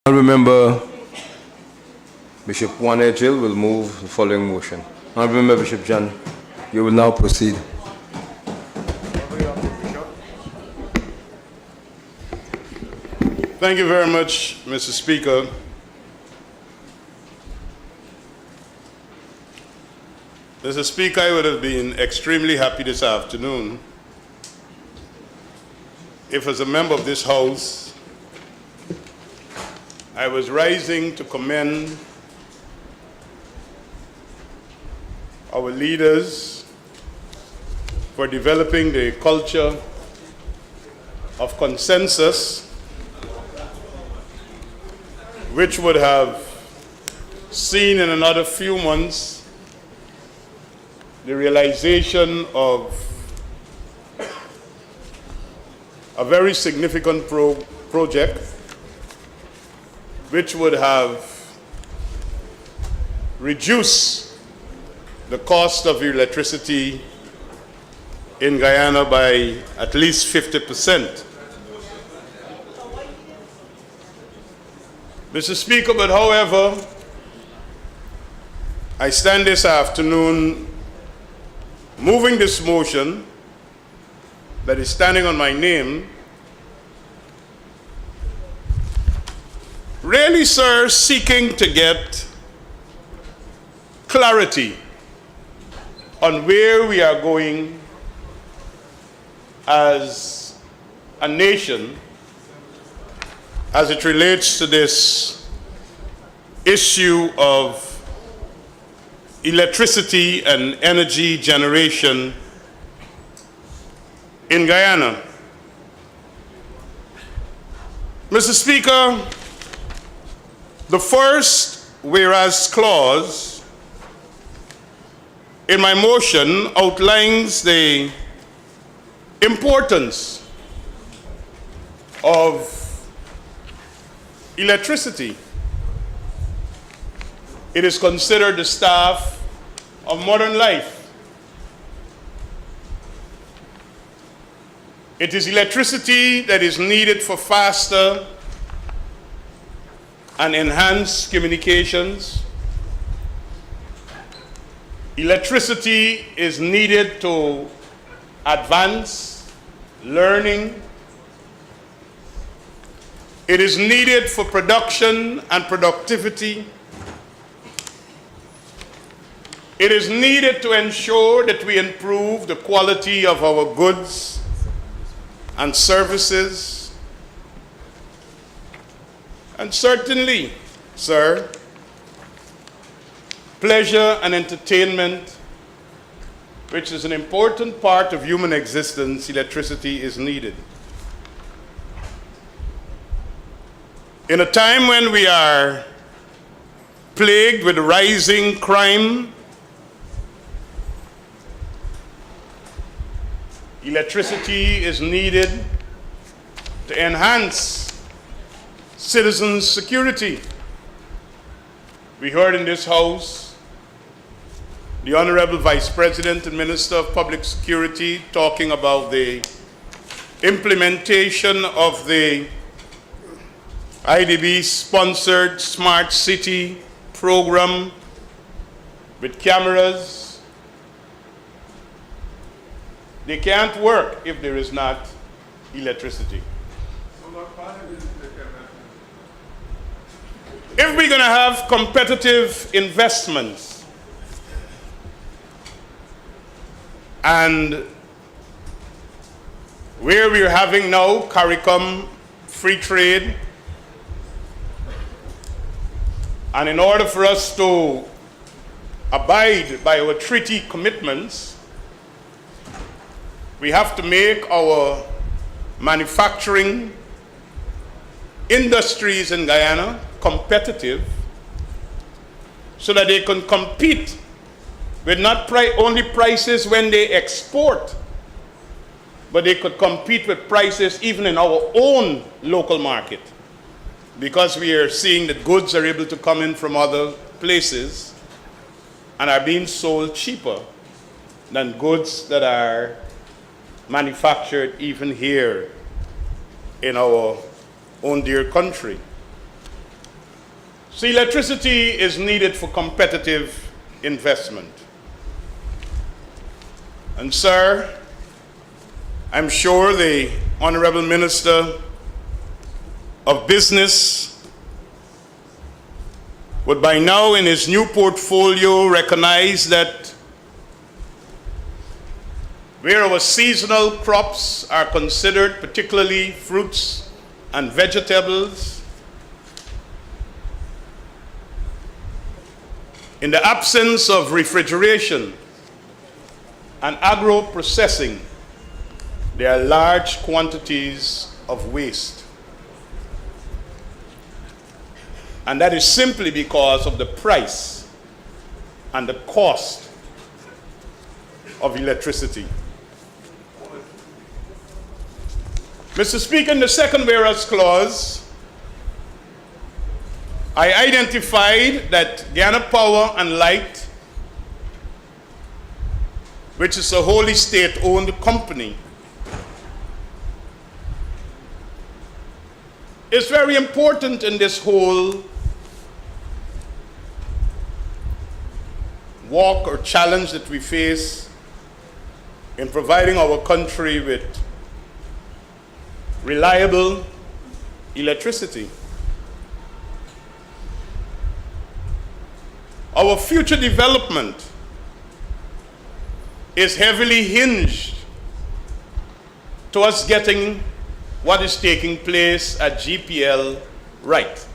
I remember Bishop Juan Edghill will move the following motion. I remember Bishop John, you will now proceed. Thank you very much, Mr. Speaker. Mr. Speaker, I would have been extremely happy this afternoon if, as a member of this House, I was rising to commend our leaders for developing the culture of consensus, which would have seen in another few months the realization of a very significant project which would have reduced the cost of electricity in Guyana by at least 50%. Mr. Speaker, but however, I stand this afternoon moving this motion that is standing on my name, really, sir, seeking to get clarity on where we are going as a nation as it relates to this issue of electricity and energy generation in Guyana. Mr. Speaker, the first whereas clause in my motion outlines the importance of electricity. It is considered the staff of modern life. It is electricity that is needed for faster and enhanced communications. Electricity is needed to advance learning. It is needed for production and productivity. It is needed to ensure that we improve the quality of our goods and services. And certainly, sir, pleasure and entertainment, which is an important part of human existence, electricity is needed. In a time when we are plagued with rising crime, electricity is needed to enhance citizens' security. We heard in this House the Honorable Vice President and Minister of Public Security talking about the implementation of the IDB-sponsored Smart City program with cameras. They can't work if there is not electricity. If we're going to have competitive investments and where we're having now CARICOM free trade, and in order for us to abide by our treaty commitments, we have to make our manufacturing industries in Guyana competitive so that they can compete with not only prices when they export, but they could compete with prices even in our own local market, because we are seeing that goods are able to come in from other places and are being sold cheaper than goods that are manufactured even here in our own dear country. So electricity is needed for competitive investment. And sir, I'm sure the Honorable Minister of Business would by now in his new portfolio recognize that where our seasonal crops are considered, particularly fruits and vegetables, in the absence of refrigeration and agro-processing, there are large quantities of waste. And that is simply because of the price and the cost of electricity. Mr. Speaker, in the second whereas clause, I identified that Guyana Power and Light, which is a wholly state-owned company, is very important in this whole walk or challenge that we face in providing our country with reliable electricity. Our future development is heavily hinged to us getting what is taking place at GPL right.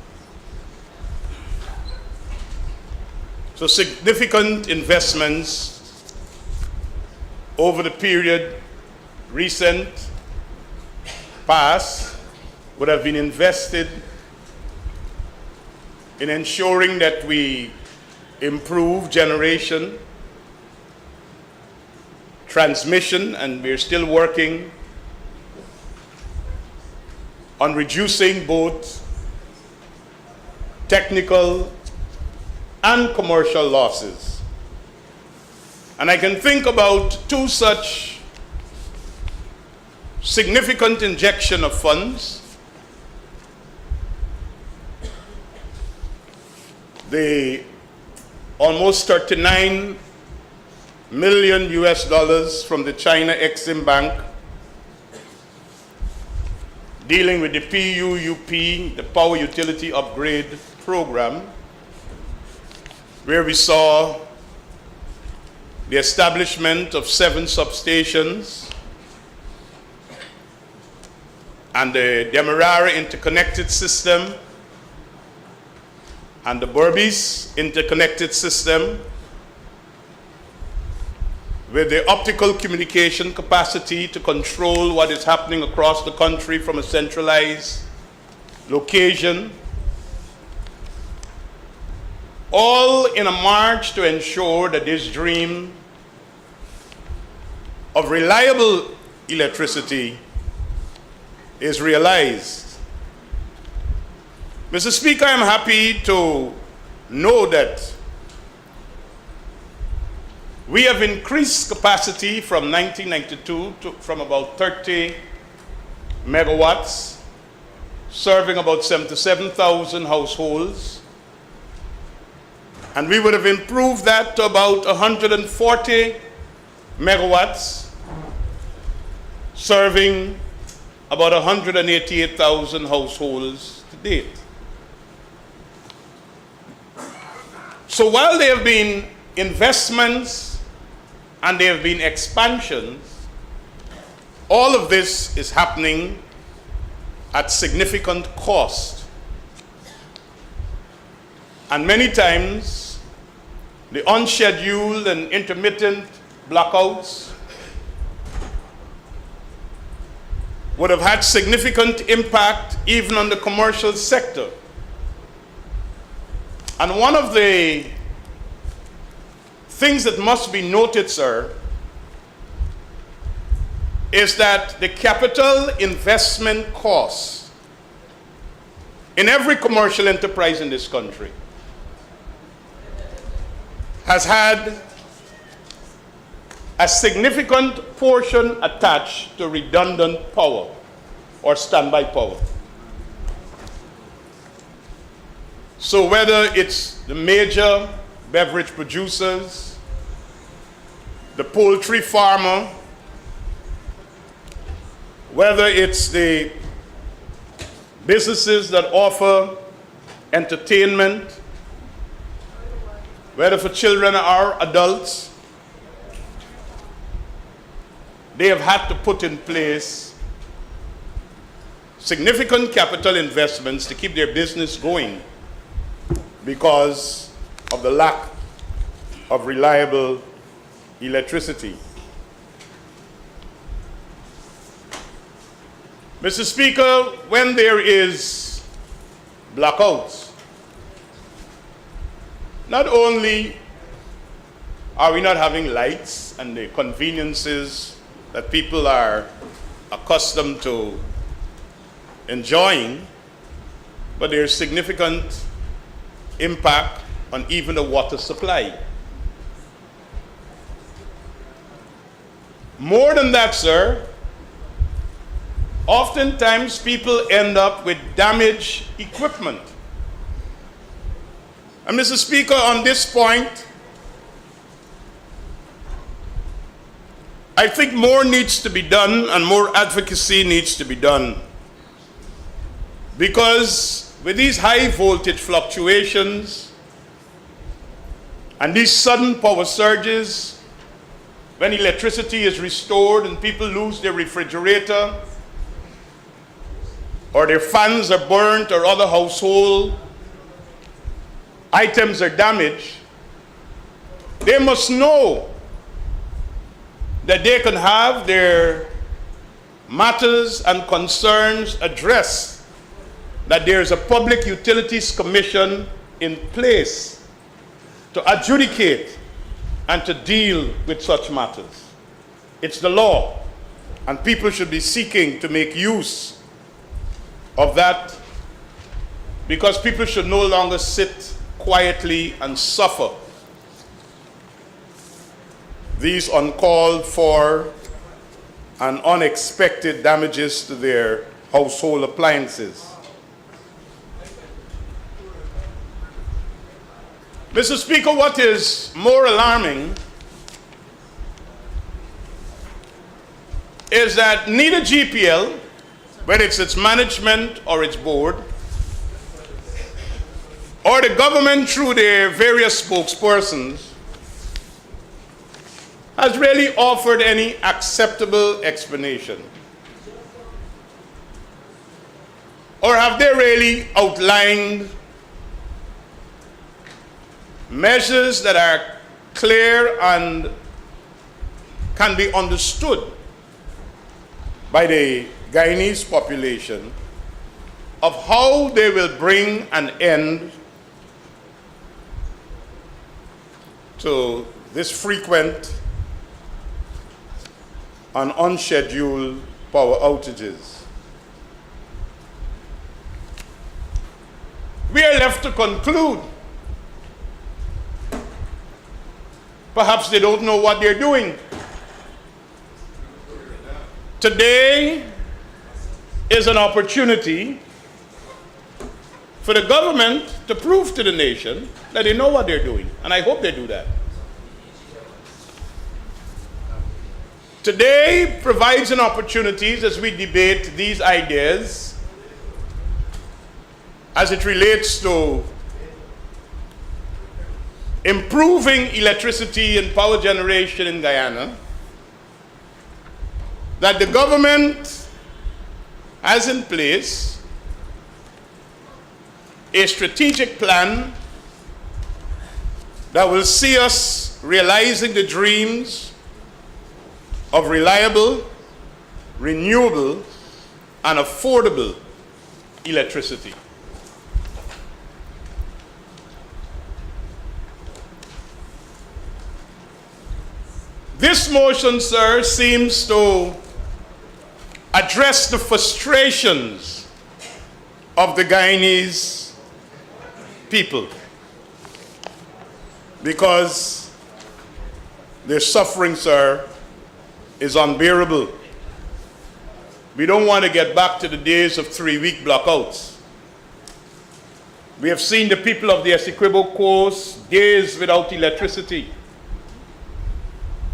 So significant investments over the period recent past would have been invested in ensuring that we improve generation, transmission, and we're still working on reducing both technical and commercial losses. And I can think about two such significant injection of funds. The almost 39 million US dollars from the China Exim Bank dealing with the PUUP, the Power Utility Upgrade Program, where we saw the establishment of 7 substations and the Demerara interconnected system and the Berbice interconnected system with the optical communication capacity to control what is happening across the country from a centralized location, all in a march to ensure that this dream of reliable electricity is realized. Mr. Speaker, I am happy to know that we have increased capacity from 1992 from about 30 megawatts, serving about 77,000 households. And we would have improved that to about 140 megawatts, serving about 188,000 households to date. So while there have been investments and there have been expansions, all of this is happening at significant cost. And many times, the unscheduled and intermittent blackouts would have had significant impact even on the commercial sector. And one of the things that must be noted, sir, is that the capital investment costs in every commercial enterprise in this country has had a significant portion attached to redundant power or standby power. So whether it's the major beverage producers, the poultry farmer, whether it's the businesses that offer entertainment, whether for children or adults, they have had to put in place significant capital investments to keep their business going because of the lack of reliable electricity. Mr. Speaker, when there is blackouts, not only are we not having lights and the conveniences that people are accustomed to enjoying, but there's significant impact on even the water supply. More than that, sir, oftentimes people end up with damaged equipment. And Mr. Speaker, on this point, I think more needs to be done and more advocacy needs to be done. Because with these high voltage fluctuations and these sudden power surges, when electricity is restored and people lose their refrigerator, or their fans are burnt, or other household items are damaged, they must know that they can have their matters and concerns addressed, that there is a Public Utilities Commission in place to adjudicate and to deal with such matters. It's the law, and people should be seeking to make use of that, because people should no longer sit quietly and suffer these uncalled for and unexpected damages to their household appliances. Mr. Speaker, what is more alarming is that neither GPL, whether it's its management or its board, or the government through their various spokespersons, has really offered any acceptable explanation. Or have they really outlined measures that are clear and can be understood by the Guyanese population of how they will bring an end to this frequent and unscheduled power outages? We are left to conclude perhaps they don't know what they're doing. Today is an opportunity for the government to prove to the nation that they know what they're doing, and I hope they do that. Today provides an opportunity as we debate these ideas as it relates to improving electricity and power generation in Guyana, that the government has in place a strategic plan that will see us realizing the dreams of reliable, renewable, and affordable electricity. This motion, sir, seems to address the frustrations of the Guyanese people, because their suffering, sir, is unbearable. We don't want to get back to the days of 3-week blackouts. We have seen the people of the Essequibo Coast days without electricity.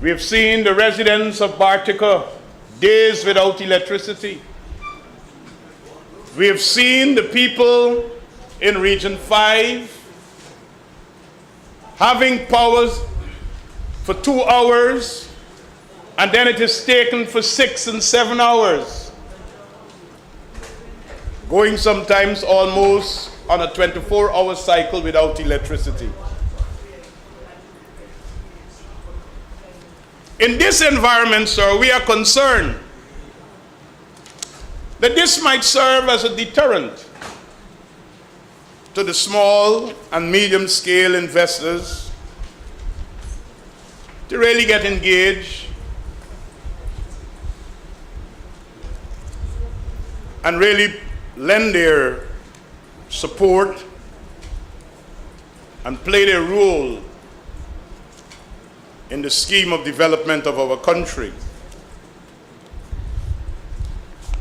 We have seen the residents of Bartica days without electricity. We have seen the people in Region 5 having powers for 2 hours, and then it is taken for 6 and 7 hours, going sometimes almost on a 24-hour cycle without electricity. In this environment, sir, we are concerned that this might serve as a deterrent to the small and medium-scale investors to really get engaged and really lend their support and play their role in the scheme of development of our country.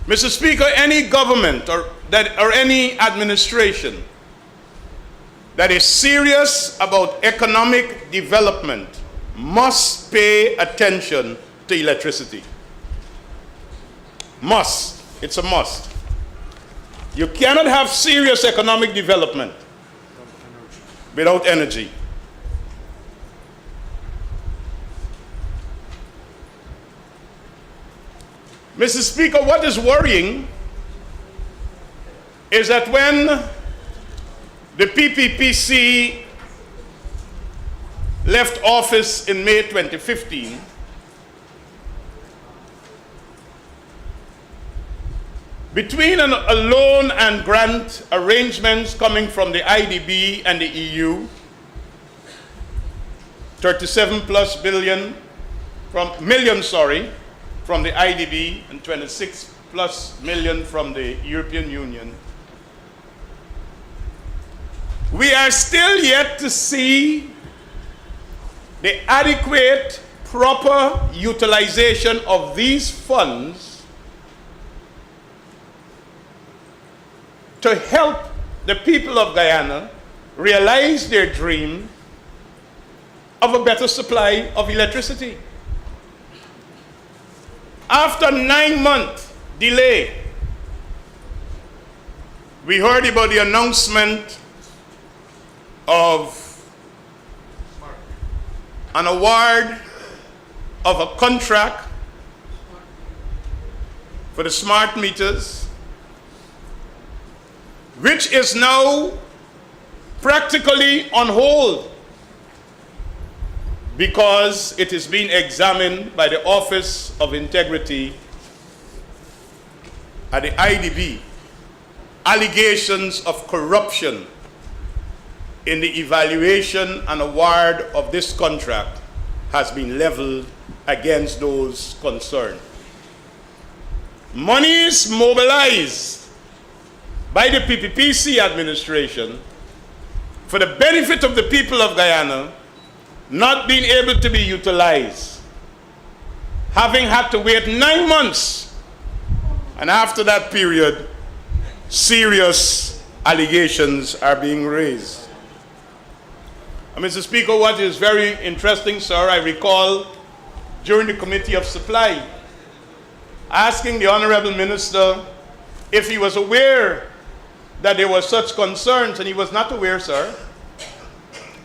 Mr. Speaker, any government or any administration that is serious about economic development must pay attention to electricity. Must. It's a must. You cannot have serious economic development without energy. Mr. Speaker, what is worrying is that when the PPPC left office in May 2015, between a loan and grant arrangements coming from the IDB and the EU, 37 plus million from the IDB and 26 plus million from the European Union, we are still yet to see the adequate, proper utilization of these funds to help the people of Guyana realize their dream of a better supply of electricity. After 9-month delay, we heard about the announcement of an award of a contract for the smart meters, which is now practically on hold because it is being examined by the Office of Integrity at the IDB. Allegations of corruption in the evaluation and award of this contract has been leveled against those concerned. Monies mobilized by the PPPC administration for the benefit of the people of Guyana not being able to be utilized, having had to wait 9 months, and after that period, serious allegations are being raised. And Mr. Speaker, what is very interesting, sir, I recall during the Committee of Supply asking the Honorable Minister if he was aware that there were such concerns, and he was not aware, sir.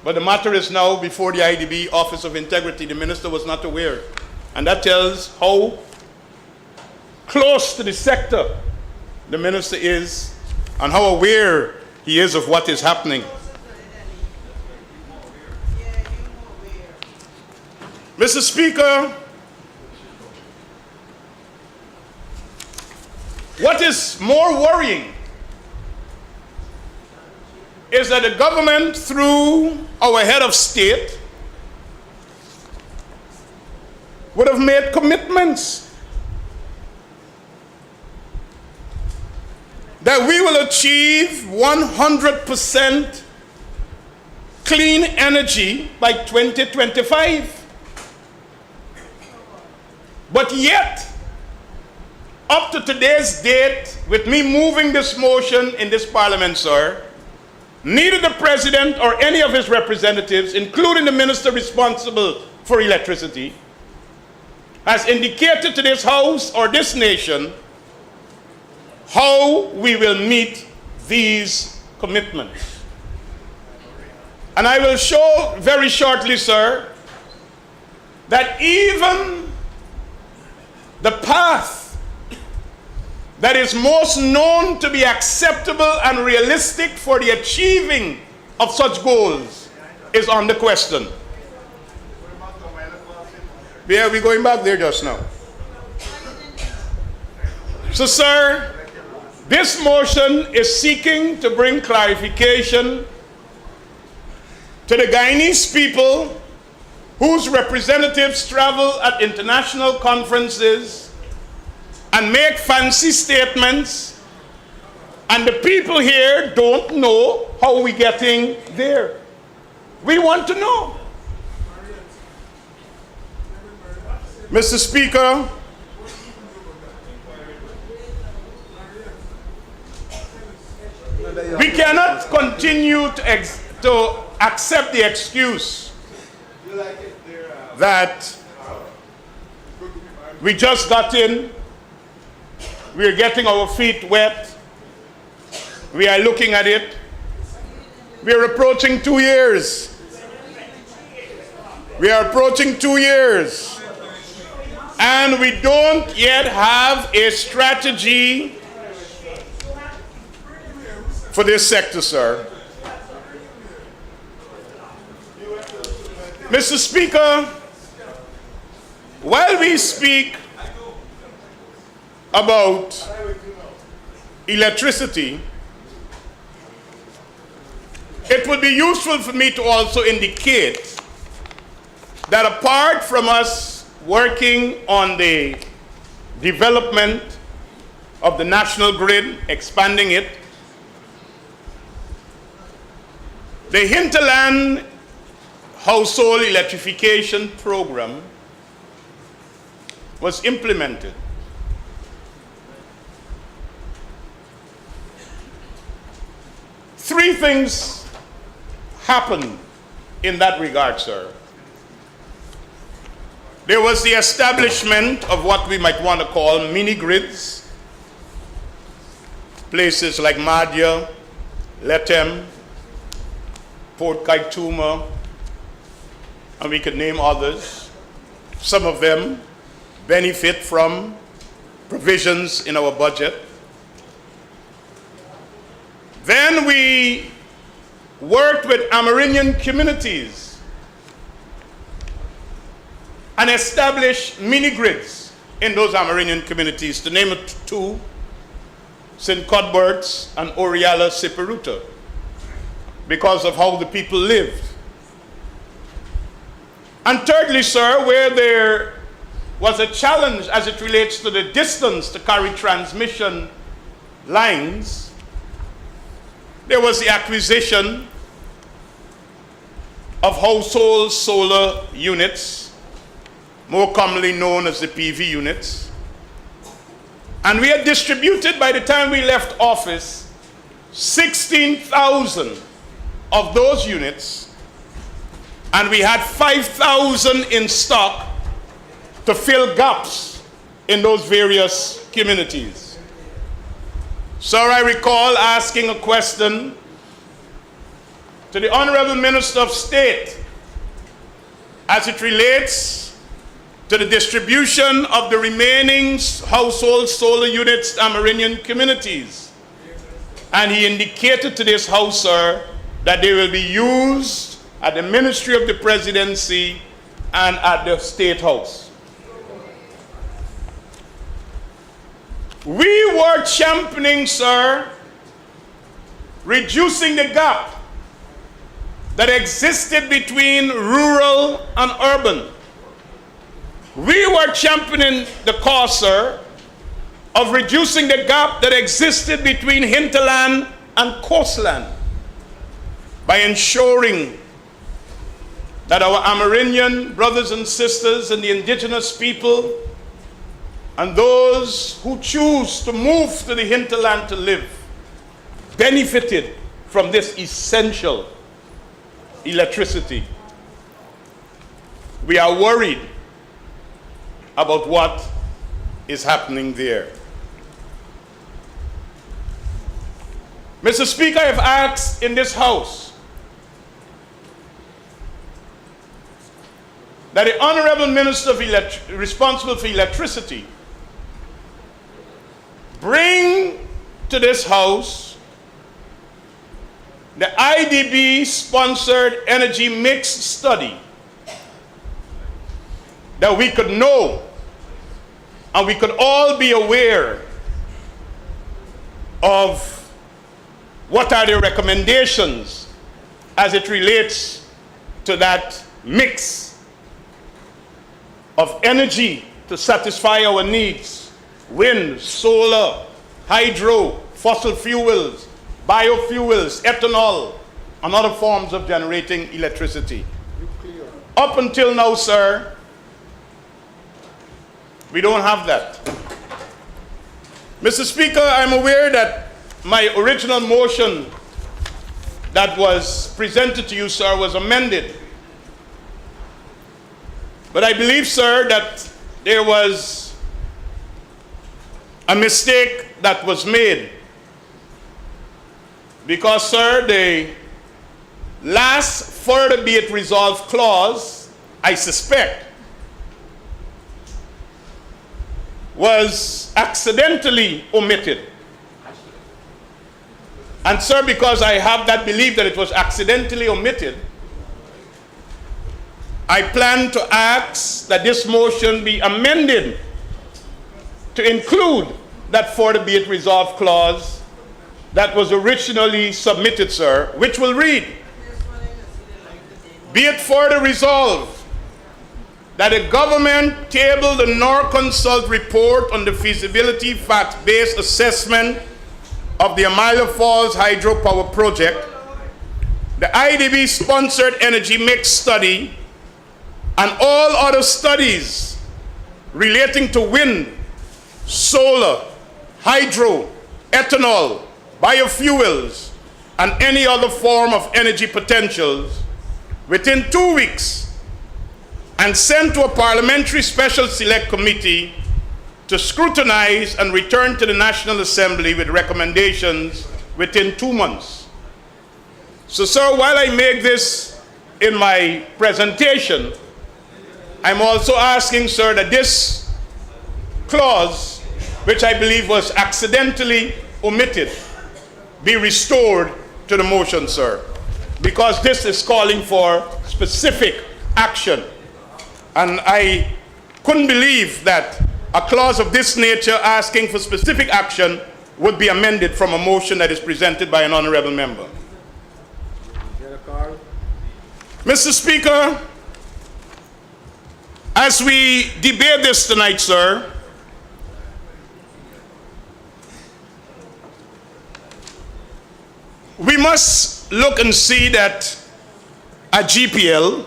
But the matter is now before the IDB Office of Integrity. The Minister was not aware. And that tells how close to the sector the Minister is and how aware he is of what is happening. Mr. Speaker, what is more worrying is that the government, through our head of state, would have made commitments that we will achieve 100% clean energy by 2025. But yet, up to today's date, with me moving this motion in this parliament, sir, neither the president or any of his representatives, including the minister responsible for electricity, has indicated to this House or this nation how we will meet these commitments. And I will show very shortly, sir, that even the path that is most known to be acceptable and realistic for the achieving of such goals is under question. Yeah, we're going back there just now. So, sir, this motion is seeking to bring clarification to the Guyanese people whose representatives travel at international conferences and make fancy statements, and the people here don't know how we're getting there. We want to know. Mr. Speaker, we cannot continue to accept the excuse that we just got in, we're getting our feet wet, we are looking at it. We're approaching 2 years. We are approaching 2 years. And we don't yet have a strategy for this sector, sir. Mr. Speaker, while we speak about electricity, it would be useful for me to also indicate that apart from us working on the development of the national grid, expanding it, the hinterland household electrification program was implemented. Three things happened in that regard, sir. There was the establishment of what we might want to call mini grids, places like Madhya, Letem, Port Kaituma, and we could name others. Some of them benefit from provisions in our budget. Then we worked with Amerindian communities and established mini grids in those Amerindian communities, to name it two, St. Cuthbert's and Oriala Siparuta, because of how the people lived. And thirdly, sir, where there was a challenge as it relates to the distance to carry transmission lines, there was the acquisition of household solar units, more commonly known as the PV units. And we had distributed, by the time we left office, 16,000 of those units, and we had 5,000 in stock to fill gaps in those various communities. Sir, I recall asking a question to the Honorable Minister of State as it relates to the distribution of the remaining household solar units to Amerindian communities. And he indicated to this House, sir, that they will be used at the Ministry of the Presidency and at the State House. We were championing, sir, reducing the gap that existed between rural and urban. We were championing the cause, sir, of reducing the gap that existed between hinterland and coastland by ensuring that our Amerindian brothers and sisters and the indigenous people and those who choose to move to the hinterland to live benefited from this essential electricity. We are worried about what is happening there. Mr. Speaker, I have asked in this House that the Honorable Minister responsible for electricity bring to this House the IDB-sponsored energy mix study that we could know and we could all be aware of what are the recommendations as it relates to that mix of energy to satisfy our needs: wind, solar, hydro, fossil fuels, biofuels, ethanol, and other forms of generating electricity. Up until now, sir, we don't have that. Mr. Speaker, I'm aware that my original motion that was presented to you, sir, was amended. But I believe, sir, that there was a mistake that was made. Because, sir, the last further be it resolved clause, I suspect, was accidentally omitted. And, sir, because I have that belief that it was accidentally omitted, I plan to ask that this motion be amended to include that further be it resolved clause that was originally submitted, sir, which will read, be it further resolved that the government table the NORConsult report on the feasibility fact-based assessment of the Amalia Falls hydropower project, the IDB-sponsored energy mix study, and all other studies relating to wind, solar, hydro, ethanol, biofuels, and any other form of energy potentials within 2 weeks, and sent to a parliamentary special select committee to scrutinize and return to the National Assembly with recommendations within 2 months. So, sir, while I make this in my presentation, I'm also asking, sir, that this clause, which I believe was accidentally omitted, be restored to the motion, sir, because this is calling for specific action. And I couldn't believe that a clause of this nature asking for specific action would be amended from a motion that is presented by an honorable member. Mr. Speaker, as we debate this tonight, sir, we must look and see that at GPL,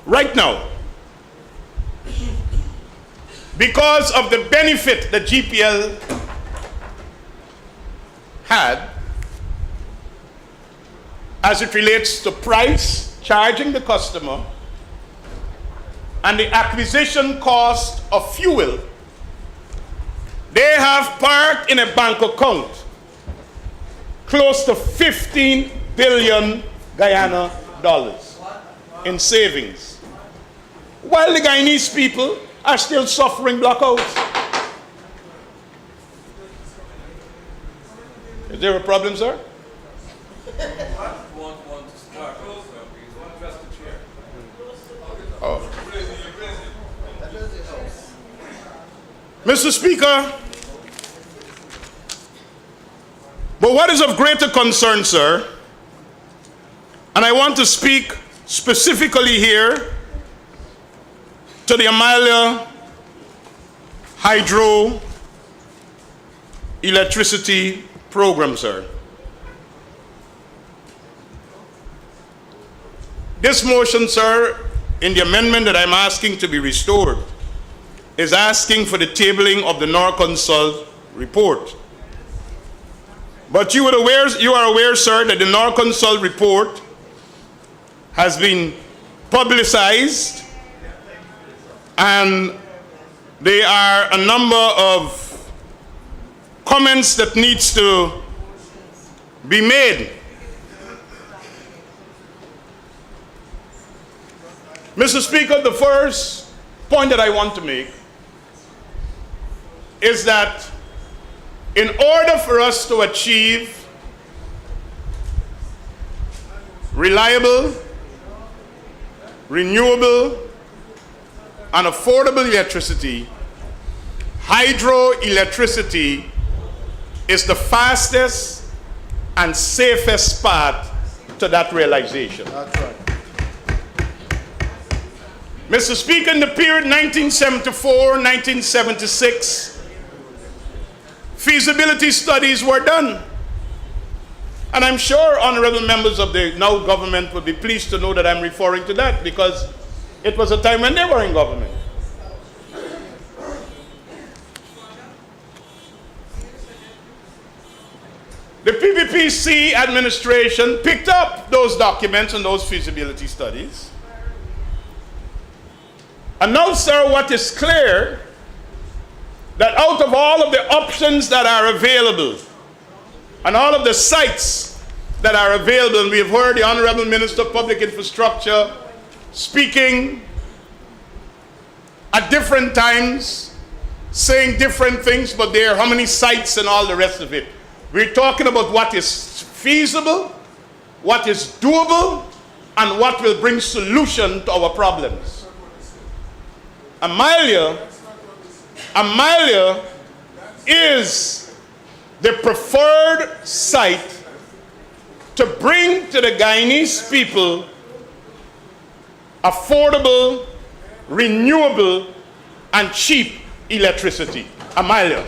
right now, because of the benefit that GPL had as it relates to price, charging the customer, and the acquisition cost of fuel, they have parked in a bank account close to 15 billion Guyana dollars in savings, while the Guyanese people are still suffering blackouts. Is there a problem, sir? Oh. Mr. Speaker, but what is of greater concern, sir, and I want to speak specifically here to the Amalia hydro electricity program, sir. This motion, sir, in the amendment that I'm asking to be restored, is asking for the tabling of the NORConsult report. But you are aware, sir, that the Norconsult report has been publicized, and there are a number of comments that needs to be made. Mr. Speaker, the first point that I want to make is that in order for us to achieve reliable, renewable, and affordable electricity, hydroelectricity is the fastest and safest path to that realization. That's right. Mr. Speaker, in the period 1974-1976, feasibility studies were done. And I'm sure honorable members of the now government would be pleased to know that I'm referring to that, because it was a time when they were in government. The PPPC administration picked up those documents and those feasibility studies. And now, sir, what is clear, that out of all of the options that are available and all of the sites that are available, and we have heard the Honorable Minister of Public Infrastructure speaking at different times, saying different things, but there are how many sites and all the rest of it. We're talking about what is feasible, what is doable, and what will bring solution to our problems. Amalia is the preferred site to bring to the Guyanese people affordable, renewable, and cheap electricity. Amalia.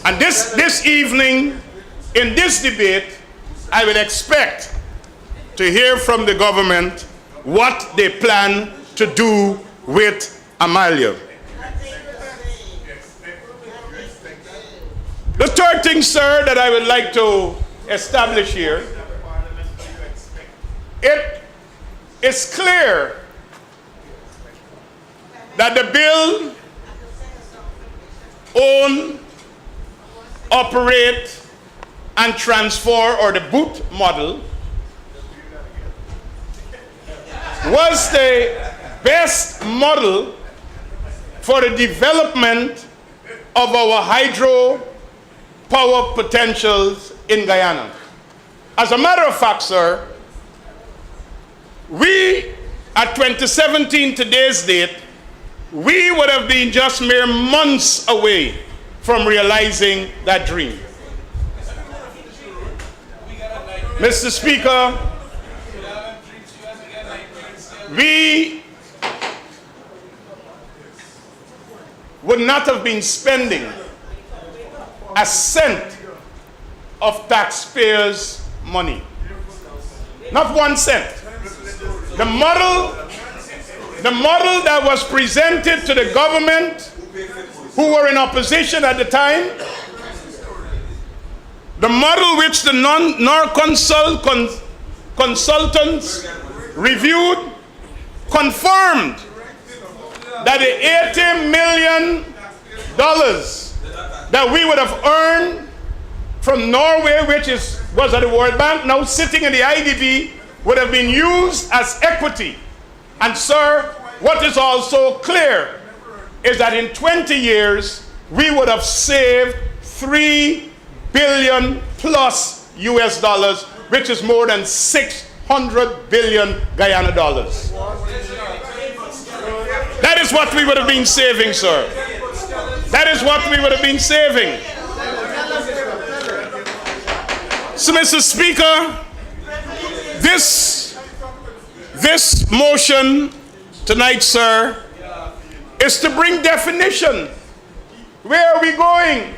And this evening, in this debate, I will expect to hear from the government what they plan to do with Amalia. The third thing, sir, that I would like to establish here, it is clear that the bill own, operate, and transfer, or the boot model, was the best model for the development of our hydro power potentials in Guyana. As a matter of fact, sir, we, at 2017, today's date, we would have been just mere months away from realizing that dream. Mr. Speaker, we would not have been spending a cent of taxpayers' money. Not 1 cent. The model that was presented to the government, who were in opposition at the time, the model which the Norconsult consultants reviewed, confirmed that the $80 million that we would have earned from Norway, which was at the World Bank, now sitting in the IDB, would have been used as equity. And sir, what is also clear is that in 20 years, we would have saved $3 billion plus US dollars, which is more than 600 billion Guyana dollars. That is what we would have been saving, sir. That is what we would have been saving. So, Mr. Speaker, this motion tonight, sir, is to bring definition. Where are we going?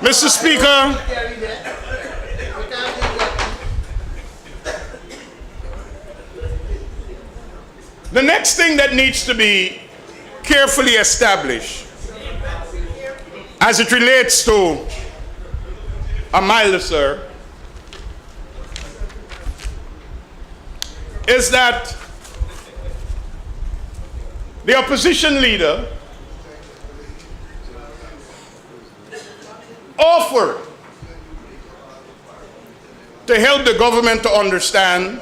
Mr. Speaker, the next thing that needs to be carefully establish as it relates to a milder, sir, is that the opposition leader offered to help the government to understand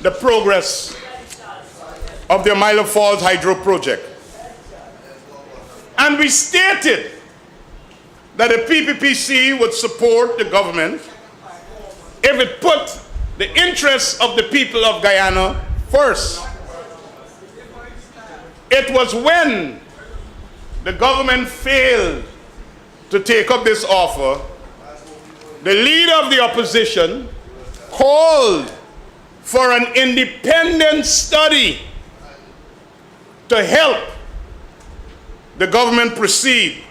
the progress of the Milo Falls Hydro Project. And we stated that the PPPC would support the government if it put the interests of the people of Guyana first. It was when the government failed to take up this offer, the leader of the opposition called for an independent study to help the government proceed.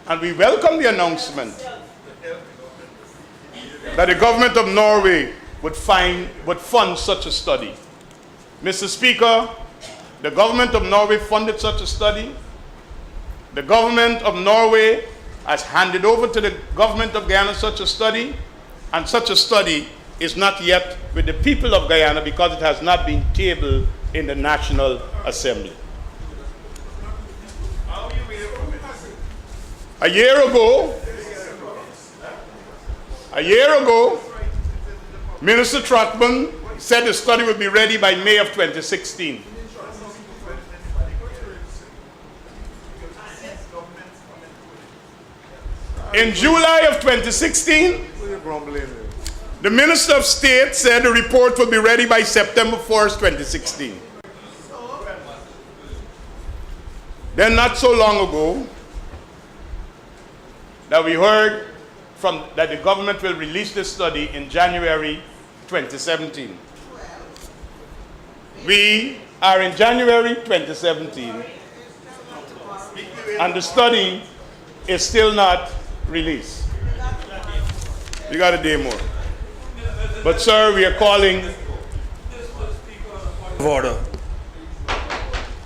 And we welcome the announcement that the government of Norway would fund such a study. Mr. Speaker, the government of Norway funded such a study. The government of Norway has handed over to the government of Guyana such a study, and such a study is not yet with the people of Guyana because it has not been tabled in the National Assembly. A year ago, Minister Trotman said the study would be ready by May of 2016. In July of 2016, the Minister of State said the report would be ready by September 1st, 2016. Then not so long ago, that we heard that the government will release this study in January 2017. We are in January 2017, and the study is still not released. We got a day more. But sir, we are calling. Order.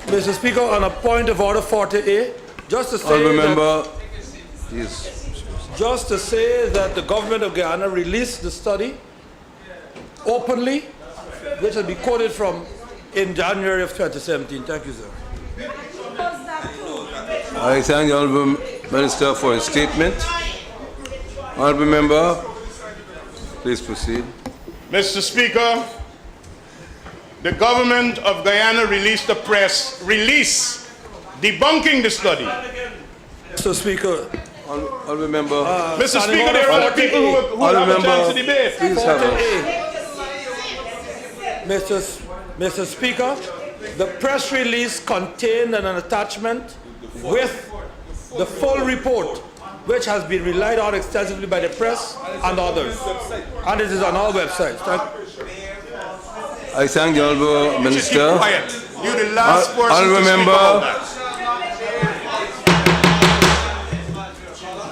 Mr. Speaker, on a point of order 40A, just to say that the government of Guyana released the study openly, which will be quoted from in January of 2017. Thank you, sir. I thank the Honourable Minister for his statement. Honourable Member, please proceed. Mr. Speaker, the government of Guyana released a press release debunking the study. Mr. Speaker. Honourable Member. Mr. Speaker, there are other people who have a chance to debate. Please have Mr. Speaker, the press release contained an attachment with the full report, which has been relied on extensively by the press and others. And it is on our website. I thank the Honourable Minister. Keep quiet. You're the last person Honourable to speak Member. about that.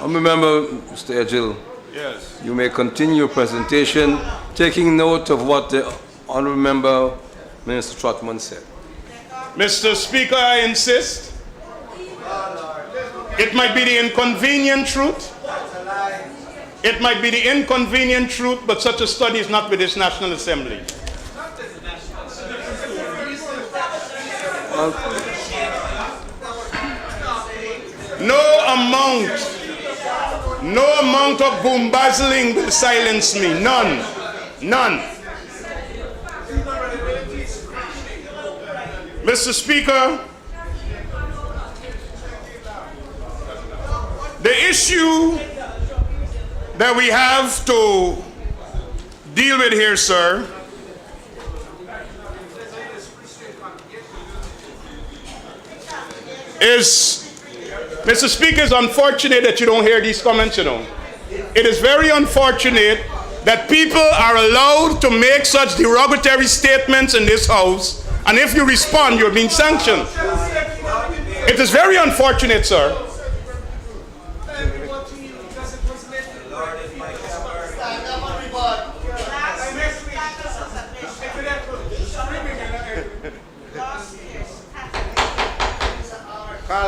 Honourable Member, Mr. Edghill, Yes. you may continue your presentation, taking note of what the Honourable Member, Minister Trotman, said. Mr. Speaker, I insist. It might be the inconvenient truth. It might be the inconvenient truth, but such a study is not with this National Assembly. No amount of boom-bazzling will silence me. None. None. Mr. Speaker, the issue that we have to deal with here, sir, is, Mr. Speaker, it's unfortunate that you don't hear these comments, you know. It is very unfortunate that people are allowed to make such derogatory statements in this House, and if you respond, you're being sanctioned. It is very unfortunate, sir.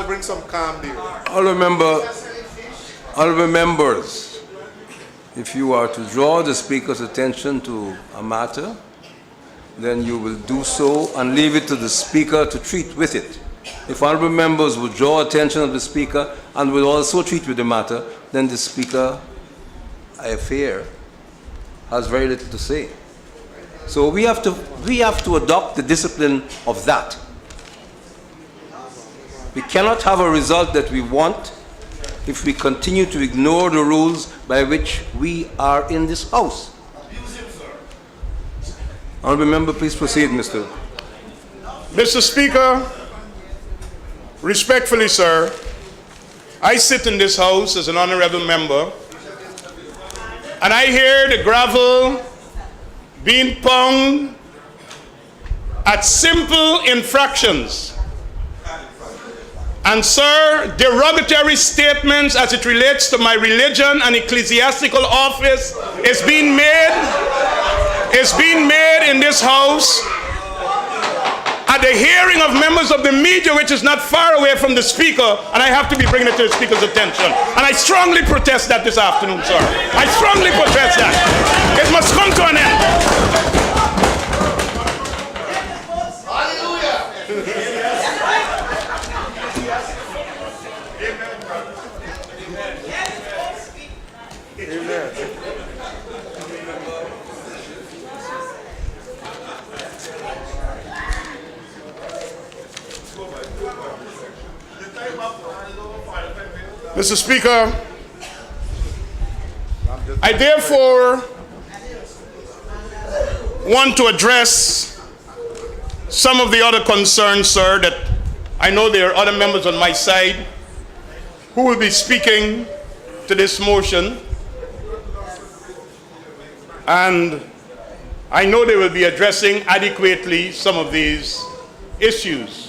to bring some calm there. Honorable members, if you are to draw the Speaker's attention to a matter, then you will do so and leave it to the Speaker to treat with it. If honorable members will draw attention of the Speaker and will also treat with the matter, then the Speaker, I fear, has very little to say. So we have to adopt the discipline of that. We cannot have a result that we want if we continue to ignore the rules by which we are in this House. Honorable member, please proceed, Mr. Mr. Speaker, respectfully, sir, I sit in this House as an honorable member, and I hear the gravel being pounded at simple infractions. And sir, derogatory statements as it relates to my religion and ecclesiastical office is being made in this House at the hearing of members of the media, which is not far away from the Speaker, and I have to be bringing it to the Speaker's attention. And I strongly protest that this afternoon, sir. I strongly protest that. It must come to an end. Mr. Speaker, I therefore want to address some of the other concerns, sir, that I know there are other members on my side who will be speaking to this motion, and I know they will be addressing adequately some of these issues.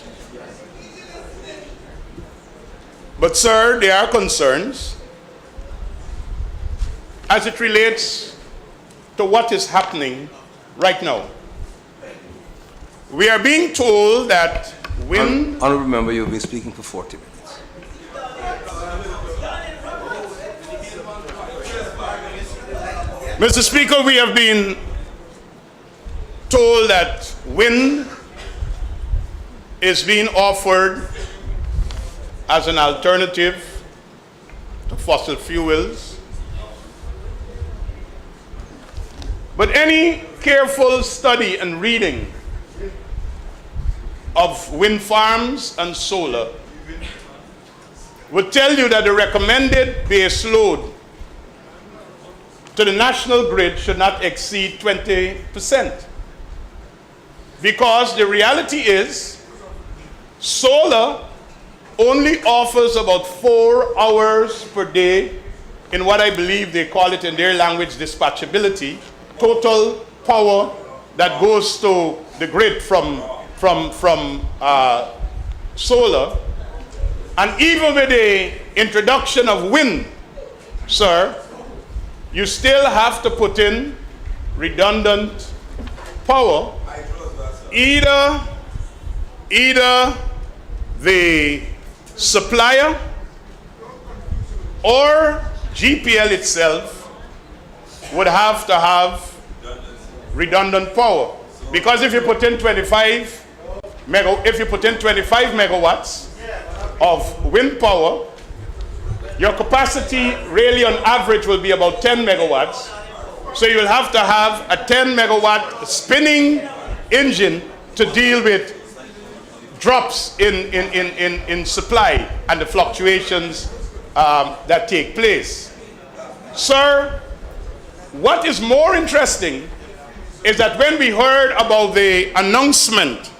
But sir, there are concerns as it relates to what is happening right now. We are being told that when... Honorable member, you'll be speaking for 40 minutes. Mr. Speaker, we have been told that wind is being offered as an alternative to fossil fuels. But any careful study and reading of wind farms and solar would tell you that the recommended base load to the national grid should not exceed 20%. Because the reality is, solar only offers about 4 hours per day in what I believe they call it in their language dispatchability, total power that goes to the grid from solar. And even with the introduction of wind, sir, you still have to put in redundant power, either the supplier or GPL itself would have to have redundant power. Because if you put in 25 megawatts of wind power, your capacity really on average will be about 10 megawatts. So you'll have to have a 10 megawatt spinning engine to deal with drops in supply and the fluctuations that take place. Sir, what is more interesting is that when we heard about the announcement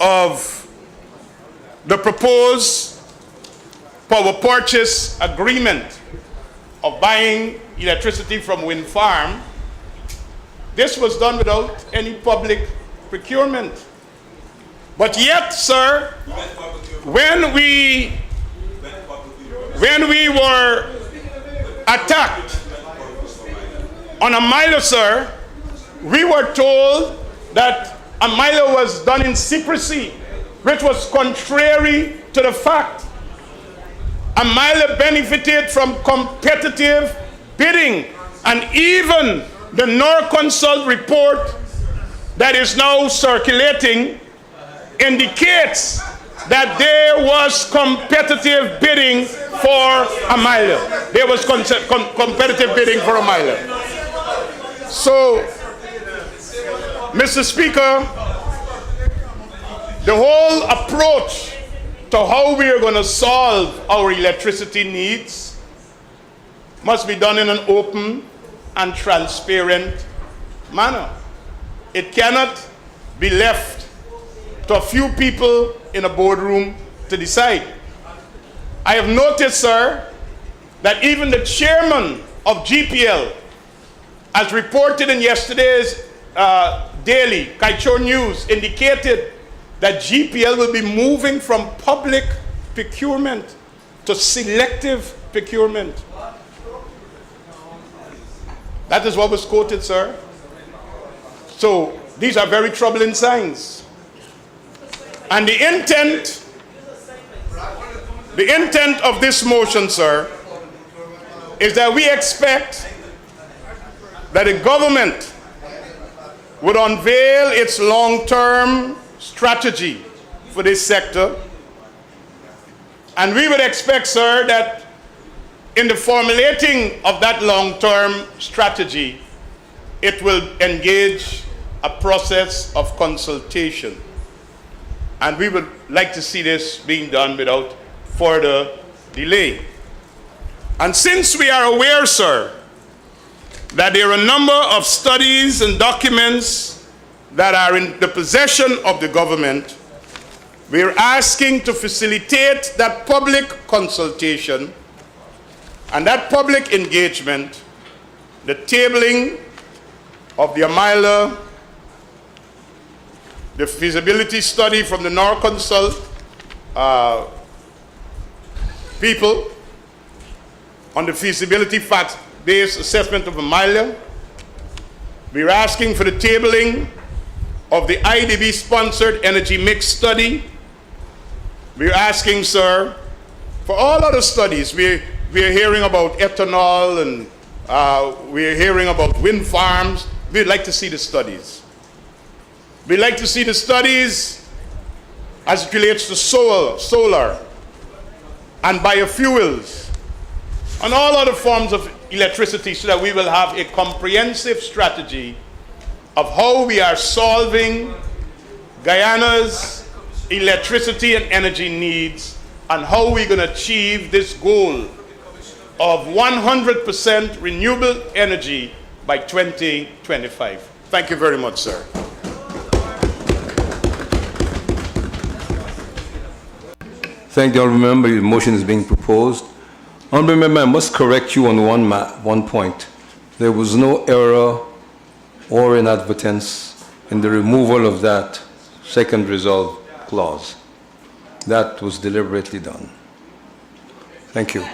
of the proposed power purchase agreement of buying electricity from wind farm, this was done without any public procurement. But yet, sir, when we were attacked on a milo, sir, we were told that a milo was done in secrecy, which was contrary to the fact Amila benefited from competitive bidding, and even the Norconsult report that is now circulating indicates that there was competitive bidding for Amila. There was competitive bidding for Amila. So, Mr. Speaker, the whole approach to how we are going to solve our electricity needs must be done in an open and transparent manner. It cannot be left to a few people in a boardroom to decide. I have noticed, sir, that even the chairman of GPL, as reported in yesterday's daily Kaichor News, indicated that GPL will be moving from public procurement to selective procurement. That is what was quoted, sir. So these are very troubling signs. And the intent of this motion, sir, is that we expect that the government would unveil its long-term strategy for this sector. And we would expect, sir, that in the formulating of that long-term strategy, it will engage a process of consultation. And we would like to see this being done without further delay. And since we are aware, sir, that there are a number of studies and documents that are in the possession of the government, we're asking to facilitate that public consultation and that public engagement, the tabling of the Amila, the feasibility study from the Norconsult people on the feasibility fact-based assessment of Amila. We're asking for the tabling of the IDB-sponsored energy mix study. We're asking, sir, for all other studies. We're hearing about ethanol, and we're hearing about wind farms. We'd like to see the studies. We'd like to see the studies as it relates to solar and biofuels and all other forms of electricity, so that we will have a comprehensive strategy of how we are solving Guyana's electricity and energy needs, and how we're going to achieve this goal of 100% renewable energy by 2025. Thank you very much, sir. Thank the honourable member. The motion is being proposed. Honourable member, I must correct you on one point. There was no error or inadvertence in the removal of that second resolve clause. That was deliberately done. Thank you.